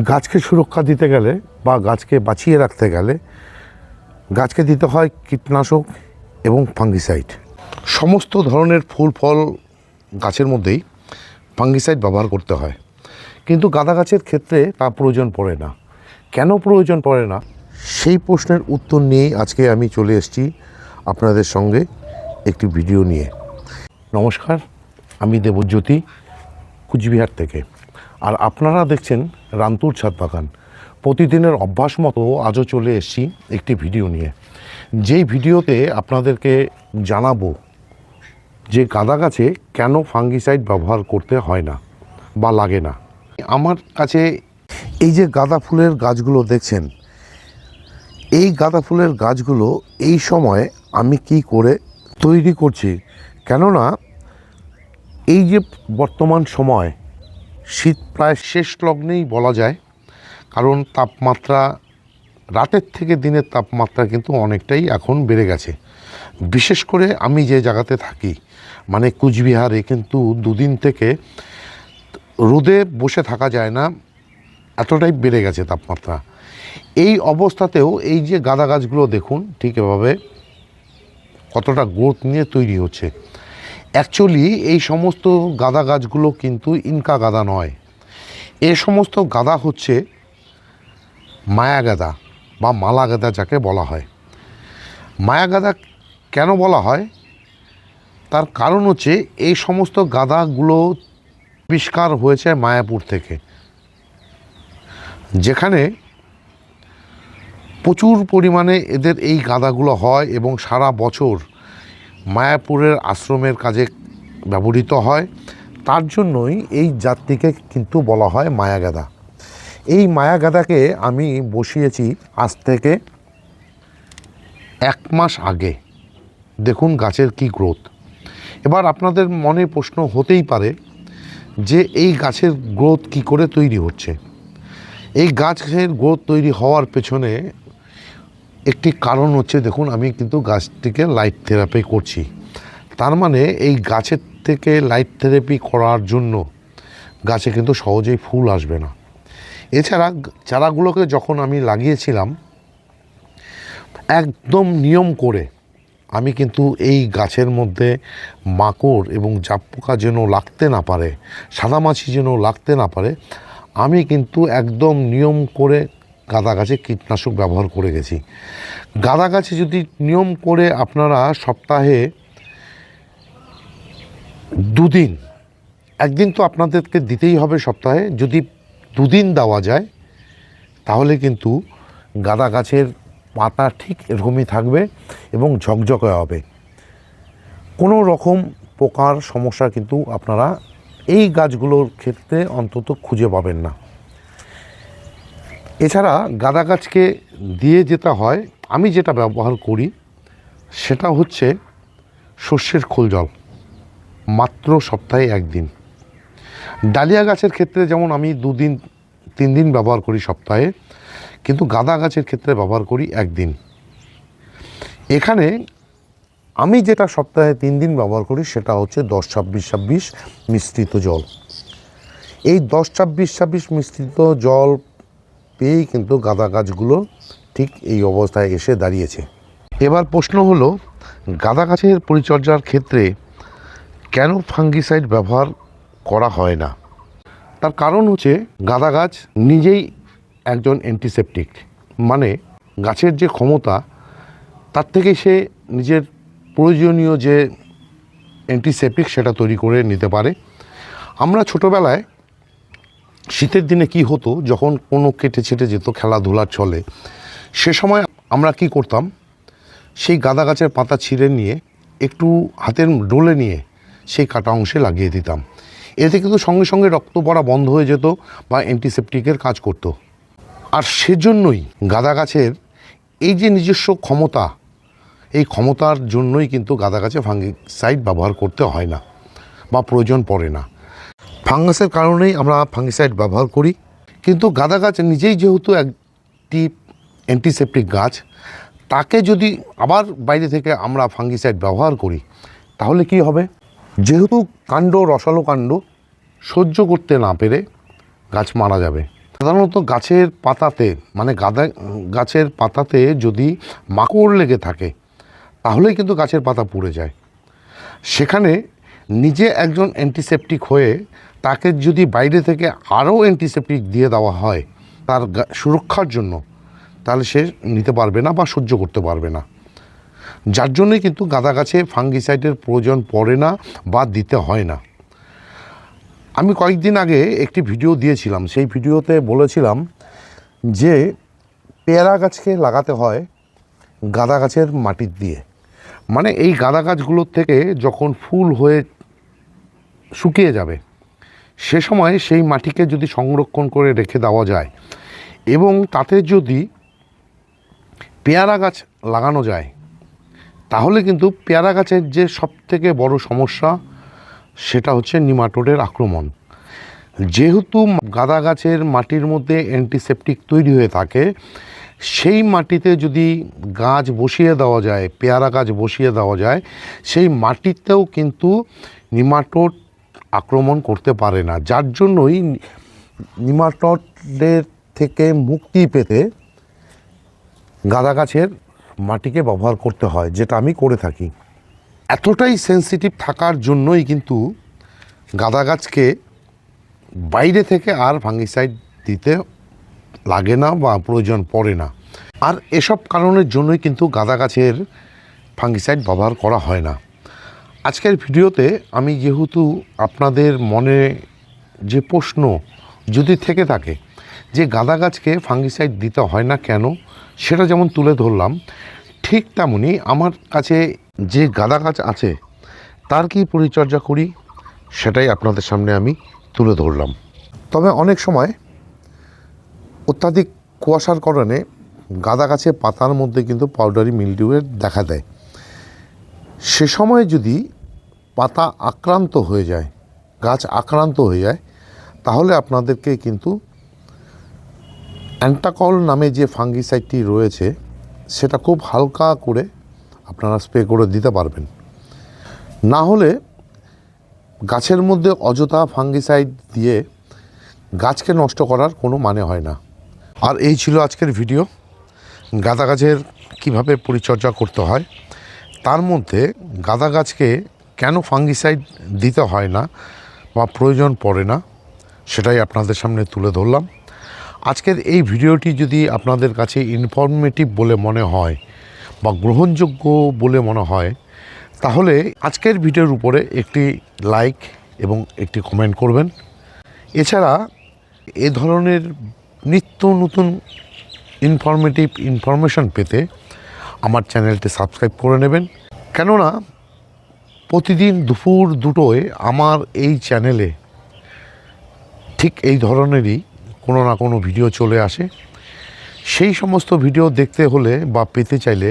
গাছকে সুরক্ষা দিতে গেলে বা গাছকে বাঁচিয়ে রাখতে গেলে গাছকে দিতে হয় কীটনাশক এবং ফাঙ্গিসাইড। সমস্ত ধরনের ফুল ফল গাছের মধ্যেই ফাঙ্গিসাইড ব্যবহার করতে হয়, কিন্তু গাঁদা গাছের ক্ষেত্রে তা প্রয়োজন পড়ে না। কেন প্রয়োজন পড়ে না, সেই প্রশ্নের উত্তর নিয়েই আজকে আমি চলে এসেছি আপনাদের সঙ্গে একটি ভিডিও নিয়ে। নমস্কার, আমি দেবজ্যোতি, কুচবিহার থেকে। আর আপনারা দেখছেন রান্তুর ছাদ বাগান। প্রতিদিনের অভ্যাস মতো আজও চলে এসেছি একটি ভিডিও নিয়ে, যেই ভিডিওতে আপনাদেরকে জানাবো যে গাঁদা গাছে কেন ফাঙ্গিসাইড ব্যবহার করতে হয় না বা লাগে না। আমার কাছে এই যে গাঁদা ফুলের গাছগুলো দেখছেন, এই গাঁদা ফুলের গাছগুলো এই সময় আমি কি করে তৈরি করছি, কেননা এই যে বর্তমান সময় শীত প্রায় শেষ লগ্নেই বলা যায়, কারণ তাপমাত্রা রাতের থেকে দিনের তাপমাত্রা কিন্তু অনেকটাই এখন বেড়ে গেছে। বিশেষ করে আমি যে জায়গাতে থাকি মানে কুচবিহারে, কিন্তু দুদিন থেকে রোদে বসে থাকা যায় না, এতটাই বেড়ে গেছে তাপমাত্রা। এই অবস্থাতেও এই যে গাঁদা গাছগুলো দেখুন ঠিক এভাবে কতটা গ্রোথ নিয়ে তৈরি হচ্ছে। অ্যাকচুয়ালি এই সমস্ত গাঁদা গাছগুলো কিন্তু ইনকা গাঁদা নয়, এ সমস্ত গাঁদা হচ্ছে মায়া গাঁদা বা মালা গাঁদা যাকে বলা হয়। মায়া গাঁদা কেন বলা হয়, তার কারণ হচ্ছে এই সমস্ত গাঁদাগুলো আবিষ্কার হয়েছে মায়াপুর থেকে, যেখানে প্রচুর পরিমাণে এদের এই গাঁদাগুলো হয় এবং সারা বছর মায়াপুরের আশ্রমের কাজে ব্যবহৃত হয়। তার জন্যই এই জাতটিকে কিন্তু বলা হয় মায়া গাঁদা। এই মায়া গাঁদাকে আমি বসিয়েছি আজ থেকে 1 মাস আগে। দেখুন গাছের কি গ্রোথ। এবার আপনাদের মনে প্রশ্ন হতেই পারে যে এই গাছের গ্রোথ কি করে তৈরি হচ্ছে। এই গাছের গ্রোথ তৈরি হওয়ার পেছনে একটি কারণ হচ্ছে, দেখুন আমি কিন্তু গাছটিকে লাইট থেরাপি করছি। তার মানে এই গাছের থেকে লাইট থেরাপি করার জন্য গাছে কিন্তু সহজেই ফুল আসবে না। এছাড়া চারাগুলোকে যখন আমি লাগিয়েছিলাম একদম নিয়ম করে, আমি কিন্তু এই গাছের মধ্যে মাকড় এবং জাপ পোকা যেন লাগতে না পারে, সাদামাছি যেন লাগতে না পারে, আমি কিন্তু একদম নিয়ম করে গাঁদা গাছে কীটনাশক ব্যবহার করে গেছি। গাঁদা গাছে যদি নিয়ম করে আপনারা সপ্তাহে 2 দিন, একদিন তো আপনাদেরকে দিতেই হবে সপ্তাহে, যদি 2 দিন দেওয়া যায় তাহলে কিন্তু গাঁদা গাছের পাতা ঠিক এরকমই থাকবে এবং ঝকঝকে হবে। কোনো রকম পোকার সমস্যা কিন্তু আপনারা এই গাছগুলোর ক্ষেত্রে অন্তত খুঁজে পাবেন না। এছাড়া গাঁদা গাছকে দিয়ে যেতে হয়, আমি যেটা ব্যবহার করি সেটা হচ্ছে সর্ষের খোল জল, মাত্র সপ্তাহে 1 দিন। ডালিয়া গাছের ক্ষেত্রে যেমন আমি 2 দিন 3 দিন ব্যবহার করি সপ্তাহে, কিন্তু গাঁদা গাছের ক্ষেত্রে ব্যবহার করি 1 দিন। এখানে আমি যেটা সপ্তাহে 3 দিন ব্যবহার করি সেটা হচ্ছে 10-26-26 মিশ্রিত জল। এই 10-26-26 মিশ্রিত জল পেয়েই কিন্তু গাঁদা গাছগুলো ঠিক এই অবস্থায় এসে দাঁড়িয়েছে। এবার প্রশ্ন হলো, গাঁদা গাছের পরিচর্যার ক্ষেত্রে কেন ফাঙ্গিসাইড ব্যবহার করা হয় না? তার কারণ হচ্ছে গাঁদা গাছ নিজেই একজন অ্যান্টিসেপটিক, মানে গাছের যে ক্ষমতা তার থেকে সে নিজের প্রয়োজনীয় যে অ্যান্টিসেপটিক সেটা তৈরি করে নিতে পারে। আমরা ছোটোবেলায় শীতের দিনে কি হতো, যখন কোনো কেটে ছেটে যেত খেলাধুলার ছলে, সে সময় আমরা কি করতাম, সেই গাঁদা গাছের পাতা ছিঁড়ে নিয়ে একটু হাতের ডোলে নিয়ে সেই কাটা অংশে লাগিয়ে দিতাম। এতে কিন্তু সঙ্গে সঙ্গে রক্ত পড়া বন্ধ হয়ে যেত বা অ্যান্টিসেপটিকের কাজ করত। আর সেজন্যই গাঁদা গাছের এই যে নিজস্ব ক্ষমতা, এই ক্ষমতার জন্যই কিন্তু গাঁদা গাছে ফাঙ্গিসাইড ব্যবহার করতে হয় না বা প্রয়োজন পড়ে না। ফাঙ্গাসের কারণেই আমরা ফাঙ্গিসাইড ব্যবহার করি, কিন্তু গাঁদা গাছ নিজেই যেহেতু একটি অ্যান্টিসেপটিক গাছ, তাকে যদি আবার বাইরে থেকে আমরা ফাঙ্গিসাইড ব্যবহার করি তাহলে কি হবে, যেহেতু কাণ্ড রসালো কাণ্ড সহ্য করতে না পেরে গাছ মারা যাবে। সাধারণত গাছের পাতাতে মানে গাছের পাতাতে যদি মাকড় লেগে থাকে তাহলেই কিন্তু গাছের পাতা পুড়ে যায়। সেখানে নিজে একজন অ্যান্টিসেপটিক হয়ে তাকে যদি বাইরে থেকে আরও অ্যান্টিসেপটিক দিয়ে দেওয়া হয় তার সুরক্ষার জন্য, তাহলে সে নিতে পারবে না বা সহ্য করতে পারবে না। যার জন্যই কিন্তু গাঁদা গাছে ফাঙ্গিসাইডের প্রয়োজন পড়ে না বা দিতে হয় না। আমি কয়েকদিন আগে একটি ভিডিও দিয়েছিলাম, সেই ভিডিওতে বলেছিলাম যে পেয়ারা গাছকে লাগাতে হয় গাঁদা গাছের মাটি দিয়ে। মানে এই গাঁদা গাছগুলোর থেকে যখন ফুল হয়ে শুকিয়ে যাবে সে সময় সেই মাটিকে যদি সংরক্ষণ করে রেখে দেওয়া যায় এবং তাতে যদি পেয়ারা গাছ লাগানো যায়, তাহলে কিন্তু পেয়ারা গাছের যে সবথেকে বড় সমস্যা সেটা হচ্ছে নিমাটোডের আক্রমণ। যেহেতু গাঁদা গাছের মাটির মধ্যে অ্যান্টিসেপটিক তৈরি হয়ে থাকে, সেই মাটিতে যদি গাছ বসিয়ে দেওয়া যায়, পেয়ারা গাছ বসিয়ে দেওয়া যায়, সেই মাটিতেও কিন্তু নিমাটোড আক্রমণ করতে পারে না। যার জন্যই নিমাটোডের থেকে মুক্তি পেতে গাঁদা গাছের মাটিকে ব্যবহার করতে হয়, যেটা আমি করে থাকি। এতটাই সেন্সিটিভ থাকার জন্যই কিন্তু গাঁদা গাছকে বাইরে থেকে আর ফাঙ্গিসাইড দিতে লাগে না বা প্রয়োজন পড়ে না। আর এসব কারণের জন্যই কিন্তু গাঁদা গাছের ফাঙ্গিসাইড ব্যবহার করা হয় না। আজকের ভিডিওতে আমি যেহেতু আপনাদের মনে যে প্রশ্ন যদি থেকে থাকে যে গাঁদা গাছকে ফাঙ্গিসাইড দিতে হয় না কেন, সেটা যেমন তুলে ধরলাম, ঠিক তেমনি আমার কাছে যে গাঁদা গাছ আছে তার কি পরিচর্যা করি সেটাই আপনাদের সামনে আমি তুলে ধরলাম। তবে অনেক সময় অত্যাধিক কুয়াশার কারণে গাঁদা গাছের পাতার মধ্যে কিন্তু পাউডারি মিলডিউয়ের দেখা দেয়। সে সময় যদি পাতা আক্রান্ত হয়ে যায়, গাছ আক্রান্ত হয়ে যায়, তাহলে আপনাদেরকে কিন্তু অ্যান্টাকল নামে যে ফাঙ্গিসাইডটি রয়েছে সেটা খুব হালকা করে আপনারা স্প্রে করে দিতে পারবেন। না হলে গাছের মধ্যে অযথা ফাঙ্গিসাইড দিয়ে গাছকে নষ্ট করার কোনো মানে হয় না। আর এই ছিল আজকের ভিডিও, গাঁদা গাছের কীভাবে পরিচর্যা করতে হয়, তার মধ্যে গাঁদা গাছকে কেন ফাঙ্গিসাইড দিতে হয় না বা প্রয়োজন পড়ে না সেটাই আপনাদের সামনে তুলে ধরলাম। আজকের এই ভিডিওটি যদি আপনাদের কাছে ইনফরমেটিভ বলে মনে হয় বা গ্রহণযোগ্য বলে মনে হয়, তাহলে আজকের ভিডিওর উপরে একটি লাইক এবং একটি কমেন্ট করবেন। এছাড়া এ ধরনের নিত্য নতুন ইনফরমেশন পেতে আমার চ্যানেলটি সাবস্ক্রাইব করে নেবেন। কেননা প্রতিদিন দুপুর 2টোয় আমার এই চ্যানেলে ঠিক এই ধরনেরই কোনো না কোনো ভিডিও চলে আসে। সেই সমস্ত ভিডিও দেখতে হলে বা পেতে চাইলে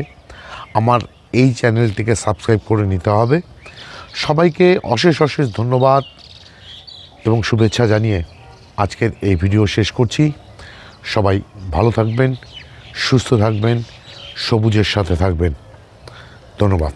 আমার এই চ্যানেলটিকে সাবস্ক্রাইব করে নিতে হবে। সবাইকে অশেষ অশেষ ধন্যবাদ এবং শুভেচ্ছা জানিয়ে আজকের এই ভিডিও শেষ করছি। সবাই ভালো থাকবেন, সুস্থ থাকবেন, সবুজের সাথে থাকবেন। ধন্যবাদ।